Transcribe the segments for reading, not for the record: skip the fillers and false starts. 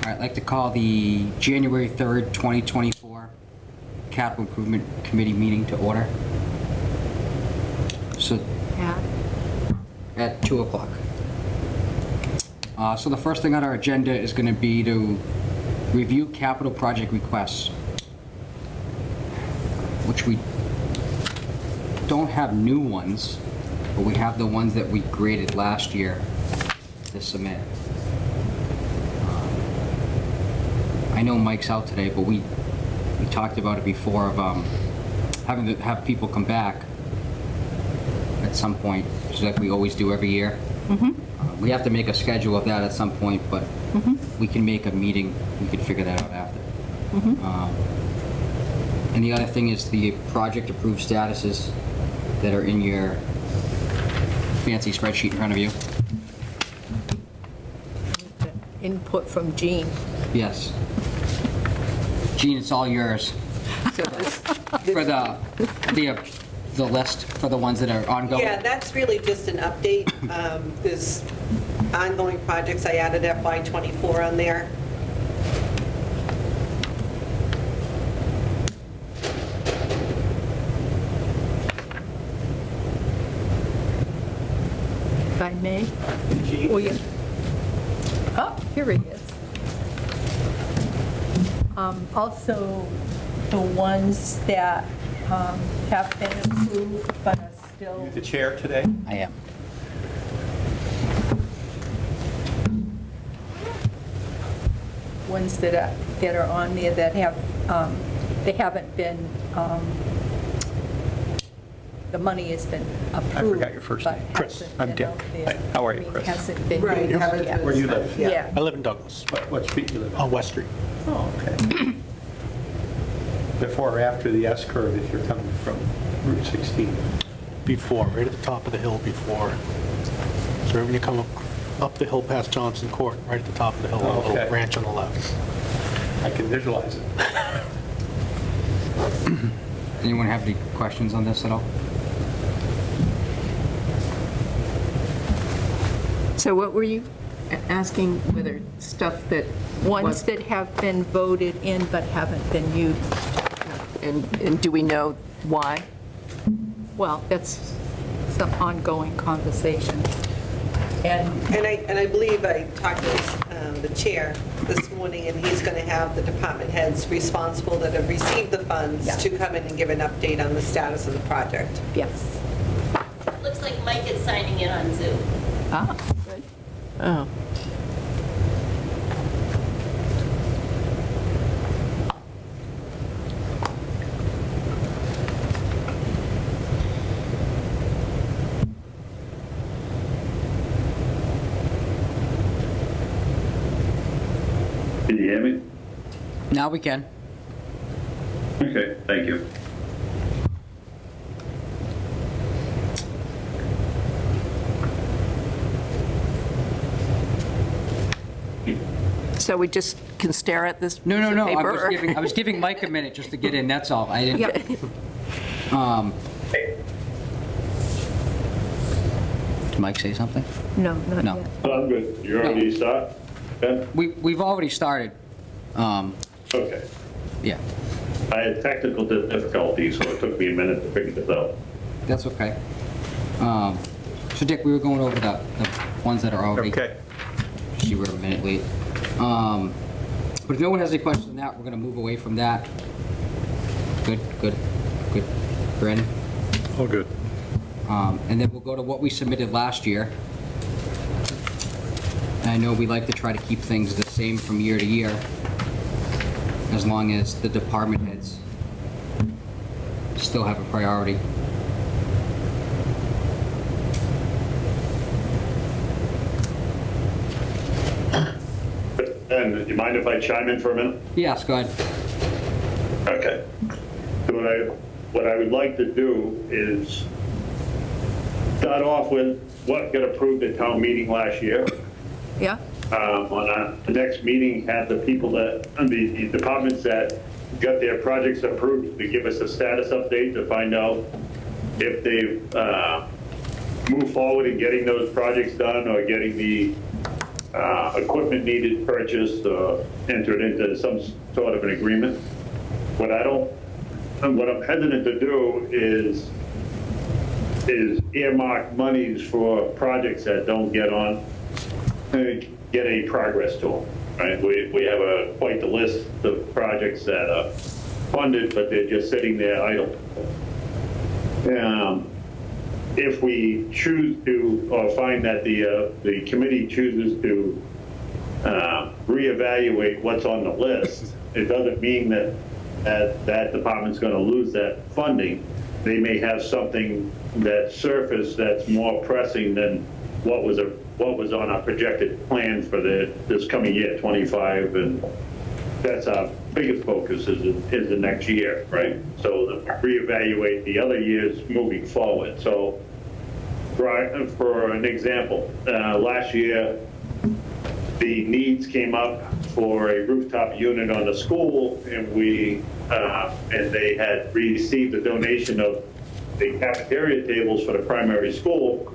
I'd like to call the January 3rd, 2024 Capital Improvement Committee meeting to order. So, Yeah. at 2 o'clock. So the first thing on our agenda is going to be to review capital project requests, which we don't have new ones, but we have the ones that we graded last year to submit. I know Mike's out today, but we talked about it before of having to have people come back at some point, just like we always do every year. We have to make a schedule of that at some point, but we can make a meeting. We can figure that out after. And the other thing is the project approved statuses that are in your fancy spreadsheet in front of you. Input from Jean. Yes. Gene, it's all yours. So this, For the list, for the ones that are ongoing. Yeah, that's really just an update. There's ongoing projects. I added FY24 on there. if I may. Oh, yeah. Oh, here he is. Also, the ones that have been approved but are still, The chair today? I am. ones that are on there that have, they haven't been, the money has been approved. I forgot your first name. but Chris, hasn't I'm been Dick. out there. Hi, how are you, I mean, Chris? Hasn't been Right, used haven't yet. Where do you live? Yeah. I live in Douglas, What street you live on? on West Street. Oh, okay. Before or after the S curve if you're coming from Route 16? Before, right at the top of the hill before. So when you come up the hill past Johnson Court, right at the top of the hill, a Okay. little ranch on the left. I can visualize it. Anyone have any questions on this at all? So what were you asking, whether stuff that Ones was, that have been voted in but haven't been used. and do we know why? Well, that's some ongoing conversation. And And I believe I talked to the chair this morning, and he's going to have the department heads responsible that have received the funds Yeah. to come in and give an update on the status of the project. yes. Looks like Mike is signing in on Zoom. Ah, good. Oh, Can you hear me? Now we can. Okay, thank you. so we just can stare at this No, piece no, of no. paper, or- I was giving Mike a minute just to get in. That's all. I didn't. Yep. Did Mike say something? No, not No. yet. I'm good. You already start? Ben? We've already started. Okay. Yeah, I had technical difficulties, so it took me a minute to figure this out. that's okay. So Dick, we were going over the ones that are already. Okay. See, we're a minute late. But if no one has any questions on that, we're going to move away from that. Good. Brandon? Oh, good. And then we'll go to what we submitted last year. And I know we like to try to keep things the same from year to year, as long as the department heads still have a priority. Ben, do you mind if I chime in for a minute? Yes, go ahead. Okay. So what I would like to do is start off with what got approved at town meeting last year. Yeah? On the next meeting, have the people that, the departments that got their projects approved to give us a status update to find out if they've moved forward in getting those projects done or getting the equipment needed purchased, entered into some sort of an agreement. What I'm hesitant to do is earmark monies for projects that don't get any progress to them, right? We have quite the list of projects that are funded, but they're just sitting there idle. If we choose to, or find that the committee chooses to reevaluate what's on the list, it doesn't mean that that department's going to lose that funding. They may have something that surfaced that's more pressing than what was on our projected plan for this coming year, 25, and that's our biggest focus is the next year, right? So reevaluate the other years moving forward. So for an example, last year the needs came up for a rooftop unit on the school, and they had received a donation of the cafeteria tables for the primary school.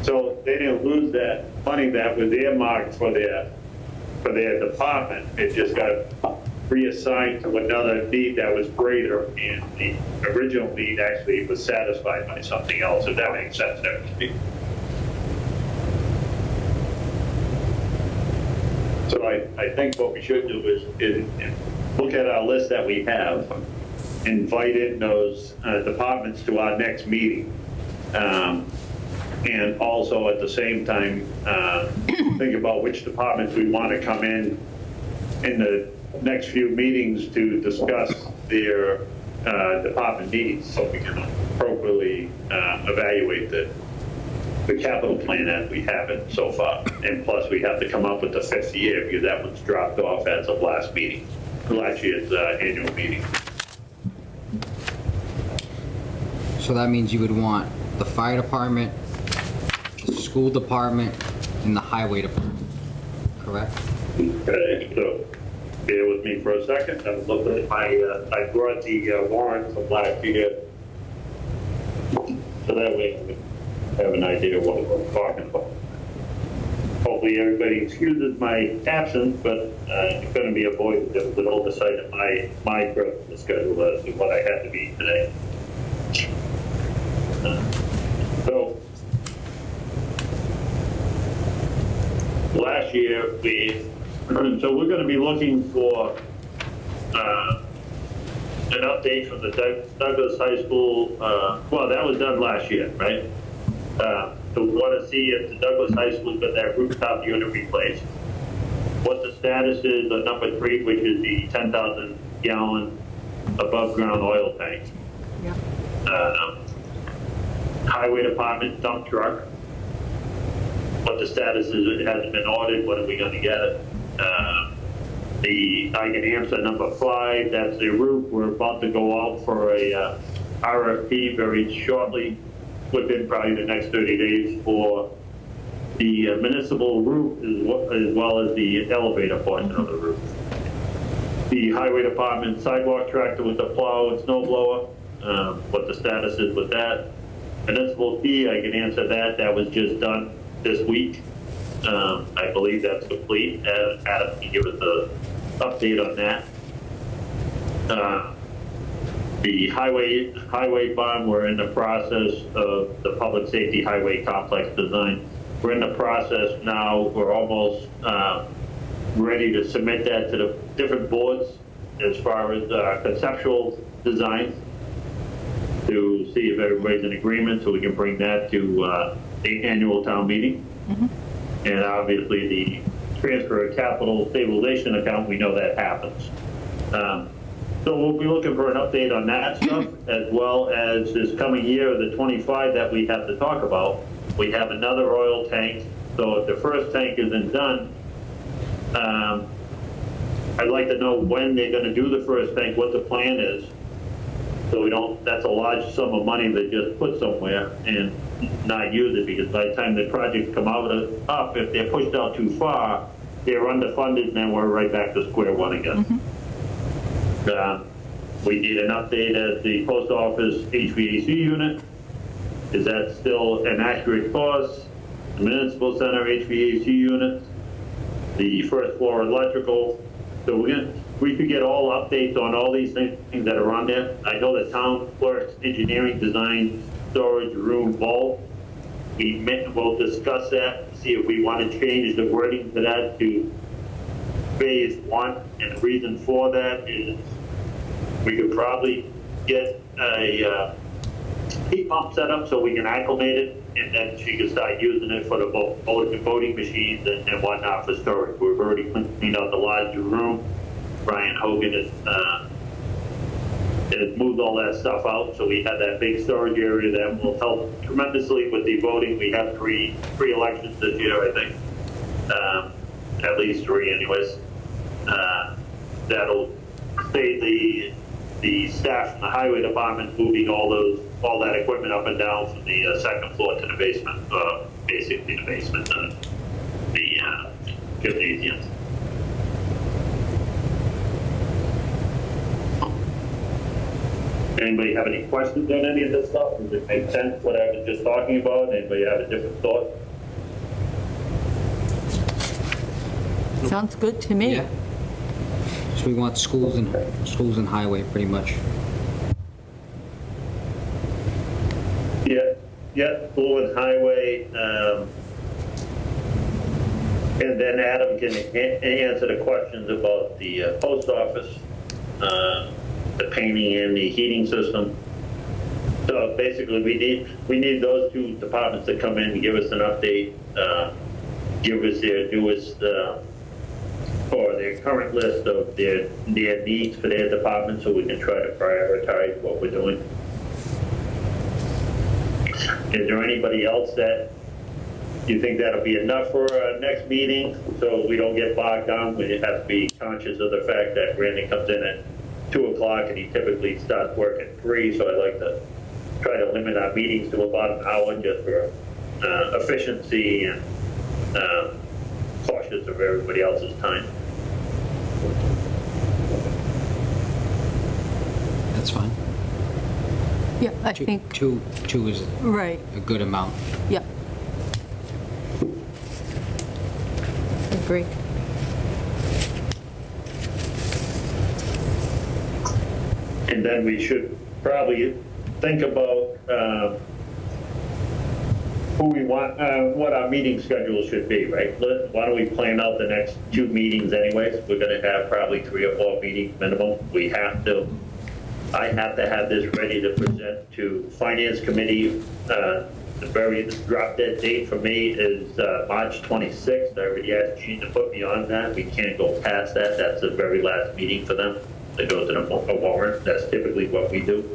So they didn't lose that money that was earmarked for their department. It just got reassigned to another need that was greater, and the original need actually was satisfied by something else, if that makes sense to everybody. So I think what we should do is look at our list that we have, invite in those departments to our next meeting, and also at the same time think about which departments we want to come in the next few meetings to discuss their department needs, so we can appropriately evaluate the capital plan as we have it so far. And plus, we have to come up with the 5th year, because that one's dropped off as of last year's annual meeting. So that means you would want the fire department, the school department, and the highway department, correct? Okay, so bear with me for a second. I'm looking at I brought the warrant from last year, so that way we have an idea of what we're talking about. Hopefully everybody excuses my absence, but it's going to be avoided with oversight of my personal schedule as to what I had to be today. So last year so we're going to be looking for an update from the Douglas High School. Well, that was done last year, right? So we want to see if the Douglas High School got that rooftop unit replaced. What the status is on number 3, which is the 10,000 gallon above ground oil tank. Yeah. Highway department dump truck. What the status is, it hasn't been ordered, when are we going to get it? I can answer number 5, that's the roof. We're about to go out for a RFP very shortly, within probably the next 30 days, for the municipal roof as well as the elevator portion of the roof. The highway department sidewalk tractor with the plow and snow blower, what the status is with that. Municipal fee, I can answer that. That was just done this week. I believe that's complete. Adam can give us an update on that. The highway bond, we're in the process of the public safety highway complex design. We're in the process now. We're almost ready to submit that to the different boards as far as conceptual designs, to see if everybody's in agreement, so we can bring that to the annual town meeting. And obviously the transfer of capital stabilization account, we know that happens. So we'll be looking for an update on that stuff, as well as this coming year, the 25 that we have to talk about. We have another oil tank. So if the first tank isn't done, I'd like to know when they're going to do the first tank, what the plan is. So we don't, that's a large sum of money that just put somewhere and not use it, because by the time the projects come up, if they're pushed out too far, they're underfunded, and then we're right back to square one again. We need an update at the post office HVAC unit. Is that still an accurate cost? The municipal center HVAC unit, the first floor electrical. So we could get all updates on all these things that are on there. I know the town clerk's engineering design storage room vault. We'll discuss that, see if we want to change the wording to that to phase 1. And the reason for that is we could probably get a heat pump set up so we can acclimate it, and then she can start using it for the voting machines and whatnot for storage. We've already cleaned out the larger room. Brian Hogan has moved all that stuff out, so we have that big storage area that will help tremendously with the voting. We have three elections this year, I think. At least 3 anyways. That'll save the staff from the highway department moving all that equipment up and down from the second floor to the basement, basically the basement, the gymnasiums. Anybody have any questions on any of this stuff? Does it make sense what I was just talking about? Anybody have a different thought? Sounds good to me. Yeah. So we want schools and highway, pretty much. Yeah, school and highway. And then Adam can answer the questions about the post office, the painting and the heating system. So basically, we need those 2 departments to come in and give us an update, give us their newest or their current list of their needs for their department, so we can try to prioritize what we're doing. Is there anybody else that you think that'll be enough for our next meeting, so we don't get bogged down? We have to be conscious of the fact that Randy comes in at 2 o'clock and he typically starts work at 3, so I like to try to limit our meetings to about an hour just for efficiency and cautious of everybody else's time. That's fine. Yeah, I think, Two is right, a good amount. yeah. Agree. And then we should probably think about who we want, what our meeting schedule should be, right? Why don't we plan out the next 2 meetings anyways? We're gonna have probably 3 or 4 meetings minimum. I have to have this ready to present to Finance Committee. The very drop dead date for me is March 26th. I already asked Gene to put me on that. We can't go past that. That's the very last meeting for them. They go to the warrant. That's typically what we do,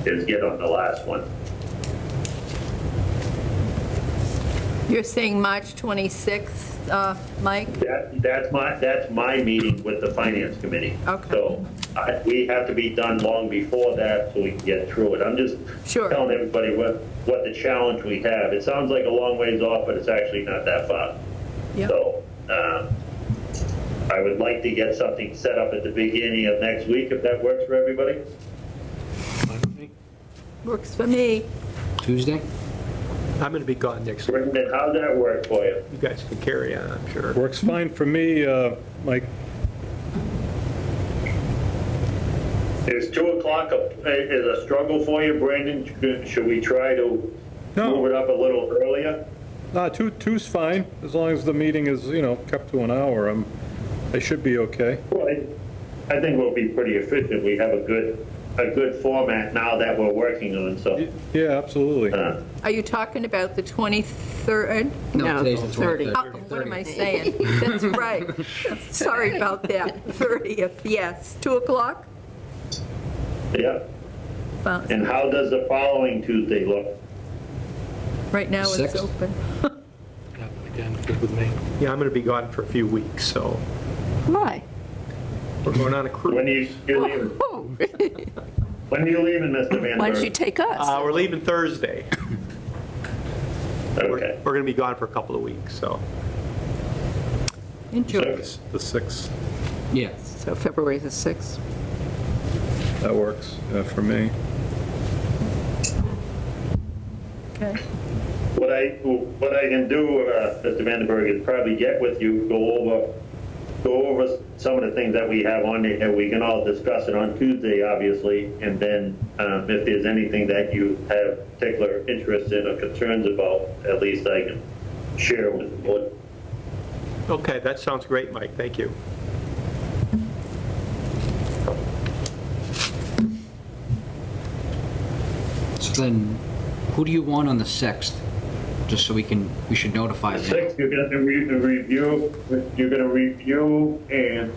is get on the last one. You're saying March 26th, Mike? That's my meeting with the Finance Committee. Okay. So we have to be done long before that so we can get through it. I'm just Sure. telling everybody what the challenge we have. It sounds like a long ways off, but it's actually not that far. Yep. So I would like to get something set up at the beginning of next week, if that works for everybody. Fine with me. Works for me. Tuesday? I'm going to be gone next week. Brendan, how's that work for you? You guys can carry on, I'm sure. Works fine for me, Mike. Is 2 o'clock is a struggle for you, Brandon? Should we try to No. move it up a little earlier? Two's fine, as long as the meeting is, kept to an hour. I should be okay. Well, I think we'll be pretty efficient. We have a good format now that we're working on, so. Yeah, absolutely. Are you talking about the 23rd? No, Today's the 30. 23rd. What am I saying? That's right. Sorry about that. 30th, yes. 2 o'clock? Yeah. Well, And how does the following Tuesday look? right now it's Sixth? open. Yeah, again, good with me. Yeah, I'm going to be gone for a few weeks, so Why? we're going on a cruise. When are you leaving? Oh, When are you leaving, Mr. Van why don't you Berg? take us? We're leaving Thursday. Okay. We're going to be gone for a couple of weeks, so. Enjoy. The 6th, Yeah. So February the 6th. that works for me. Okay. What I can do, Mr. Vandenberg, is probably get with you, go over some of the things that we have on there, and we can all discuss it on Tuesday, obviously, and then if there's anything that you have particular interest in or concerns about, at least I can share with the board. Okay, that sounds great, Mike, thank you. So then, who do you want on the 6th? Just so we should notify them. 6th, you're going to review and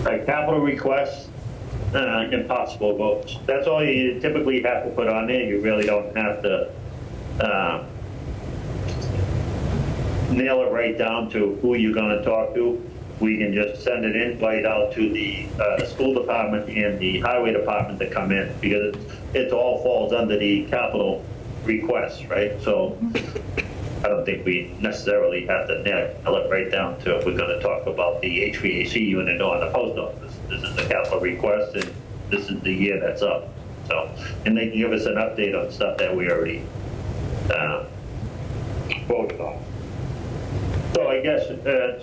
a capital request and possible votes. That's all you typically have to put on there. You really don't have to nail it right down to who you're going to talk to. We can just send an invite out to the school department and the highway department to come in, because it all falls under the capital request, right? So I don't think we necessarily have to nail it right down to if we're going to talk about the HVAC unit on the post office. This is the capital request, and this is the year that's up. So, and they can give us an update on stuff that we already voted on. So I guess,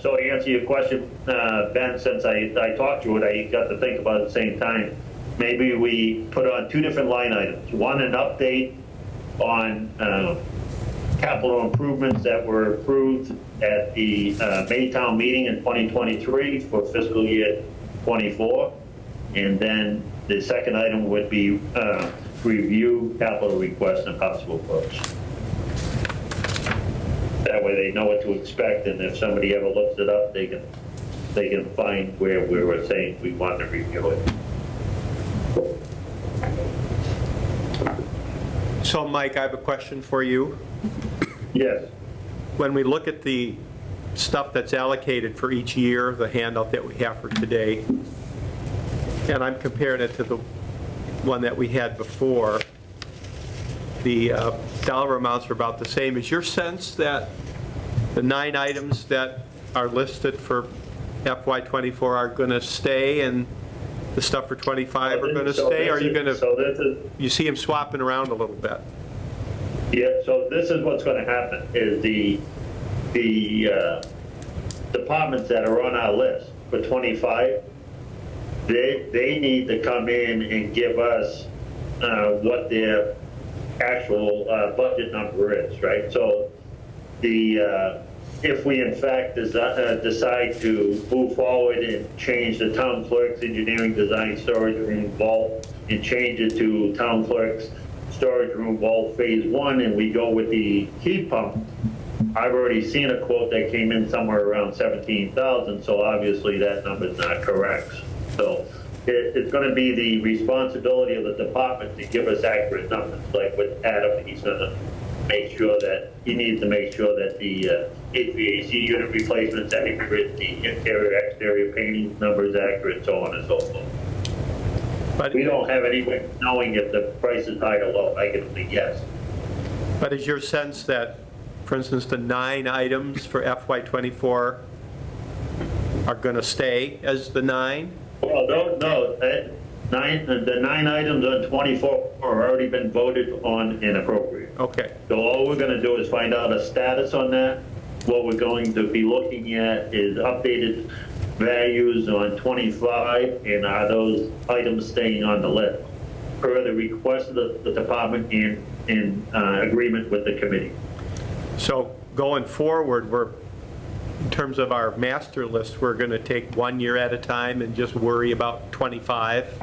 so to answer your question, Ben, since I talked to it, I got to think about it at the same time. Maybe we put on 2 different line items. One, an update on capital improvements that were approved at the Maytown meeting in 2023 for fiscal year 24. And then the second item would be review capital requests and possible votes. That way they know what to expect, and if somebody ever looks it up, they can find where we were saying we want to review it. So, Mike, I have a question for you. Yes. When we look at the stuff that's allocated for each year, the handout that we have for today, and I'm comparing it to the one that we had before, the dollar amounts are about the same. Is your sense that the 9 items that are listed for FY24 are going to stay, and the stuff for 25 are going to stay? Or are you going to, you see them swapping around a little bit? Yeah, so this is what's going to happen, is the departments that are on our list for 25, they need to come in and give us what their actual budget number is, right? So if we in fact decide to move forward and change the town clerk's engineering design storage room vault and change it to town clerk's storage room vault phase 1, and we go with the heat pump, I've already seen a quote that came in somewhere around 17,000, so obviously that number's not correct. So it's going to be the responsibility of the department to give us accurate numbers. Like with Adam, he's going to make sure that, he needs to make sure that the HVAC unit replacement's accurate, the interior, exterior painting number's accurate, so on and so forth. But We don't have any way of knowing if the price is high or low. I can only guess. But is your sense that, for instance, the 9 items for FY24 are going to stay as the 9? Well, no, the 9 items on 24 are already been voted on and appropriate. Okay. So all we're going to do is find out a status on that. What we're going to be looking at is updated values on 25, and are those items staying on the list per the request of the department and in agreement with the committee. So going forward, in terms of our master list, we're going to take 1 year at a time and just worry about 25?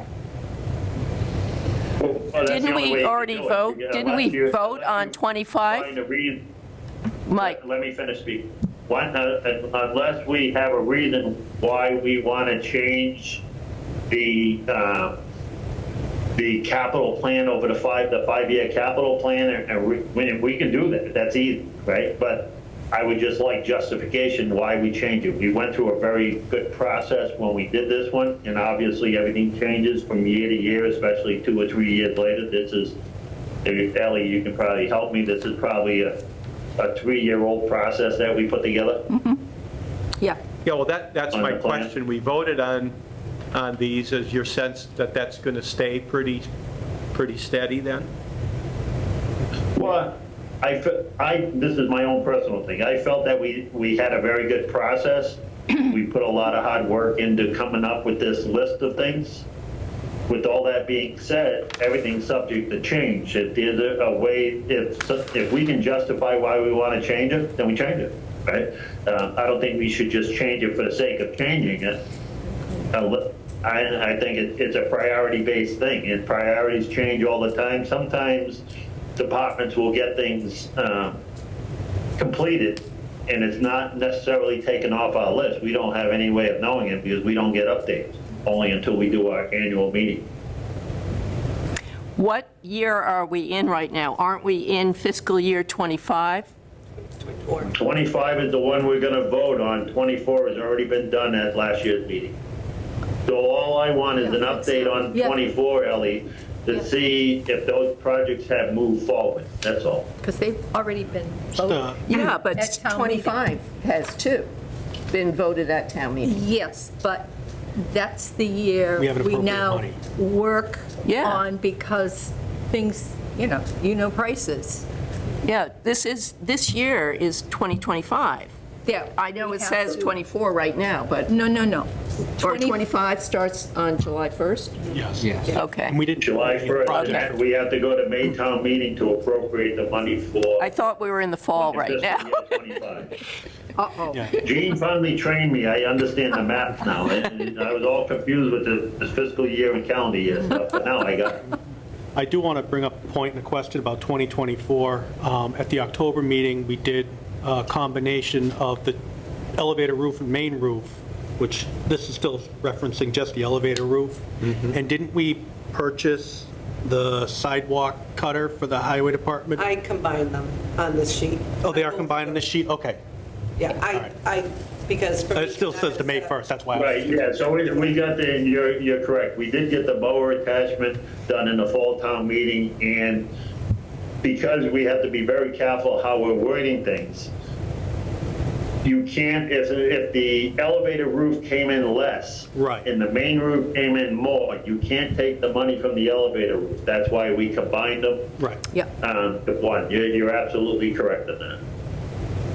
Well, that's the Didn't only way we you can already do it. vote? Yeah, Didn't last we year- vote on 25? Find a reason. Mike, Let me finish speaking. Unless we have a reason why we want to change the capital plan over the 5-year capital plan, and we can do that. That's easy, right? But I would just like justification why we change it. We went through a very good process when we did this one, and obviously everything changes from year to year, especially 2 or 3 years later. This is, Ellie, you can probably help me. This is probably a 3-year-old process that we put together. Yeah. Yeah, well, that's On my the plan. question. We voted on these. Is your sense that that's going to stay pretty steady then? Well, this is my own personal thing. I felt that we had a very good process. We put a lot of hard work into coming up with this list of things. With all that being said, everything's subject to change. If there's a way, if we can justify why we want to change it, then we change it, right? I don't think we should just change it for the sake of changing it. I think it's a priority-based thing, and priorities change all the time. Sometimes departments will get things completed, and it's not necessarily taken off our list. We don't have any way of knowing it because we don't get updates, only until we do our annual meeting. What year are we in right now? Aren't we in fiscal year '25? 25 is the one we're going to vote on. 24 has already been done at last year's meeting. So all I want is an update on 24, Ellie, to see if those projects have moved forward. That's all. Because they've already been voted. Yeah, but At town meeting. 25 has too been voted at town meeting. Yes, but that's the year We have an we appropriate now money. work Yeah. on because things, prices. Yeah, this year is 2025. Yeah, I know we it have says to- 24 right now, but, No. or 25 starts on July 1st? Yes. Yes. Okay. And we didn't. July 1st, Okay. and we have to go to Maytown meeting to appropriate the money for. I thought we were in the fall right now. fiscal year 25. Uh-oh. Yeah. Gene finally trained me. I understand the math now. I was all confused with the fiscal year and calendar year stuff, but now I got it. I do want to bring up a point and a question about 2024. At the October meeting, we did a combination of the elevator roof and main roof, which this is still referencing just the elevator roof. And didn't we purchase the sidewalk cutter for the highway department? I combined them on this sheet. Oh, they are combined in the sheet? Okay. Yeah, because. for me It still to says the May set up- 1st, that's why. I was- Right, yeah, so we got you're correct. We did get the mower attachment done in the fall town meeting, and because we have to be very careful how we're wording things, you can't, if the elevator roof came in less. Right. And the main roof came in more, you can't take the money from the elevator roof. That's why we combined them. Right. Yeah. To one. You're absolutely correct in that.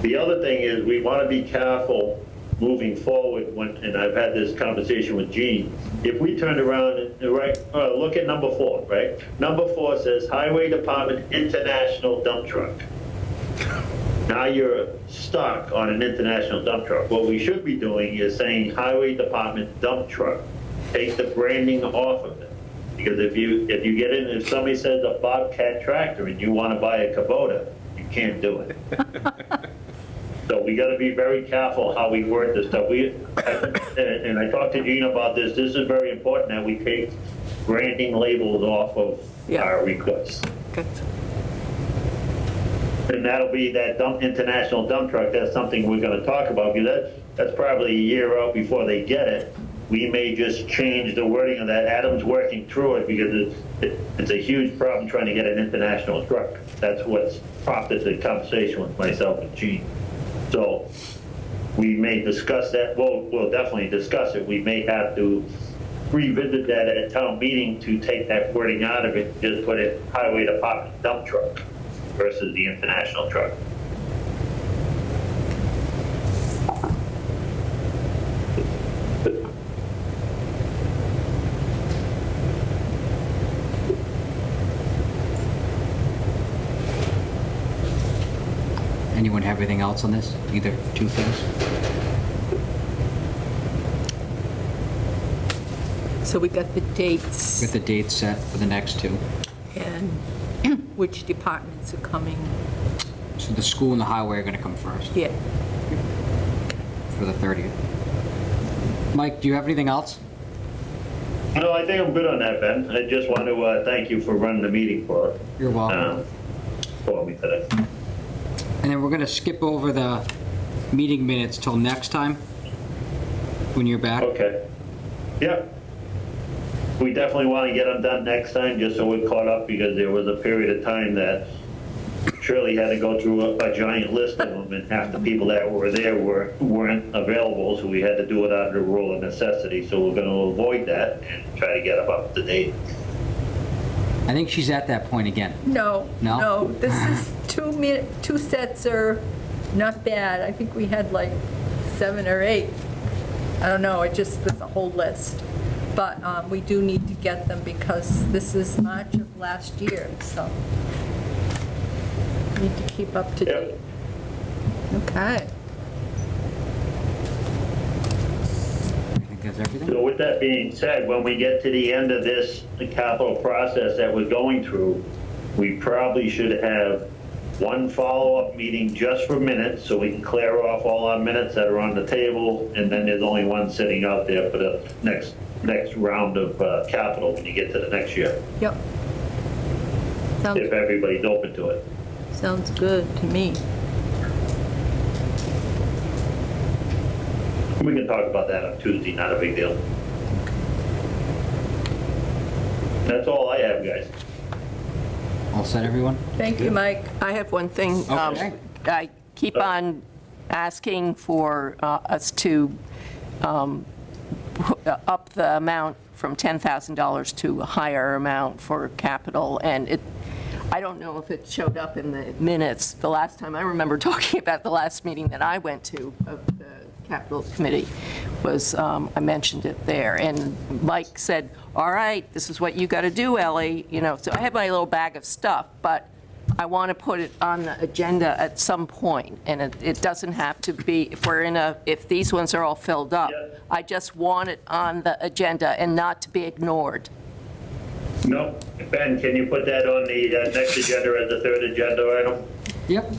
The other thing is, we want to be careful moving forward and I've had this conversation with Gene. If we turned around and, look at number 4, right? Number 4 says Highway Department International Dump Truck. Now you're stuck on an international dump truck. What we should be doing is saying Highway Department Dump Truck. Take the branding off of it. Because if you get in, if somebody says a Bobcat tractor and you want to buy a Kubota, you can't do it. So we got to be very careful how we word this stuff. And I talked to Gene about this. This is very important that we take branding labels off of our requests. Okay. And that'll be that international dump truck. That's something we're going to talk about because that's probably a year out before they get it. We may just change the wording of that. Adam's working through it because it's a huge problem trying to get an international truck. That's what's prompted the conversation with myself and Gene. So we may discuss that. We'll definitely discuss it. We may have to revisit that at a town meeting to take that wording out of it and just put it Highway Department dump truck versus the international truck. Anyone have anything else on this? Either two things? So we got the dates Get the dates set for the next two. and which departments are coming. So the school and the highway are going to come first Yeah. for the 30th. Mike, do you have anything else? No, I think I'm good on that, Ben. I just want to thank you for running the meeting for You're welcome. for me today. And then we're going to skip over the meeting minutes till next time, when you're back. Okay. Yep. We definitely want to get them done next time, just so we're caught up, because there was a period of time that Shirley had to go through a giant list of them, and half the people that were there weren't available, so we had to do it under the rule of necessity. So we're going to avoid that and try to get them up to date. I think she's at that point again. No, No? no, this is two sets are not bad. I think we had like 7 or 8. I don't know, it just, there's a whole list. But we do need to get them because this is March of last year, so need to keep up to date. Okay. I think that's everything. So with that being said, when we get to the end of this capital process that we're going through, we probably should have one follow-up meeting just for minutes, so we can clear off all our minutes that are on the table, and then there's only one sitting out there for the next round of capital when you get to the next year, Yep. if everybody's open to it. Sounds good to me. We can talk about that on Tuesday, not a big deal. That's all I have, guys. All set, everyone? Thank you, Mike. I have one thing. Okay. I keep on asking for us to up the amount from $10,000 to a higher amount for capital, and I don't know if it showed up in the minutes. The last time I remember talking about the last meeting that I went to of the capital committee was, I mentioned it there, and Mike said, all right, this is what you got to do, Ellie, so I have my little bag of stuff, but I want to put it on the agenda at some point, and it doesn't have to be, if these ones are all filled up, Yeah. I just want it on the agenda and not to be ignored. No, Ben, can you put that on the next agenda as the third agenda item? Yep.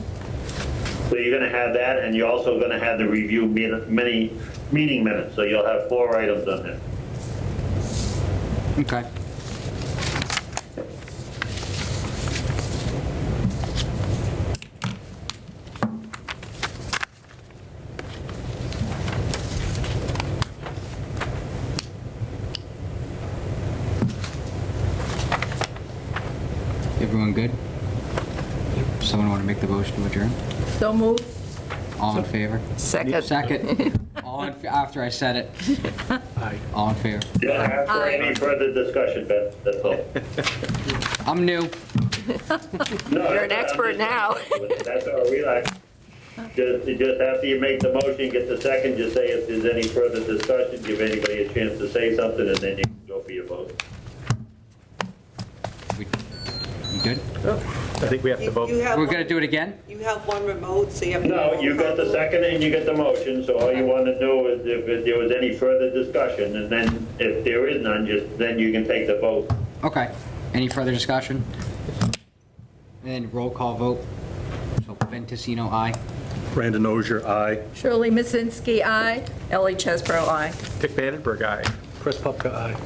So you're going to have that, and you're also going to have the review meeting minutes, so you'll have 4 items on there. Okay. Everyone good? Someone want to make the motion to adjourn? So moved. All in favor? Second. Second. After I said it. All in favor? You'll have for any further discussion, Ben, that's all. I'm new. No, You're an expert now. That's all, relax. Just after you make the motion, get the second, just say if there's any further discussion, give anybody a chance to say something, and then you can go for your vote. You good? I think we have to vote. You have We're one- going to do it again? You have one remote, so you have. No, you got the second and you got the motion, so all you want to do is if there was any further discussion, and then if there is none, then you can take the vote. Okay. Any further discussion? And then roll call vote. So Ben Tessino, aye. Brandon Ozier, aye. Shirley Mazinski, aye. Ellie Chesbro, aye. Dick Vandenberg, aye. Chris Pupka, aye.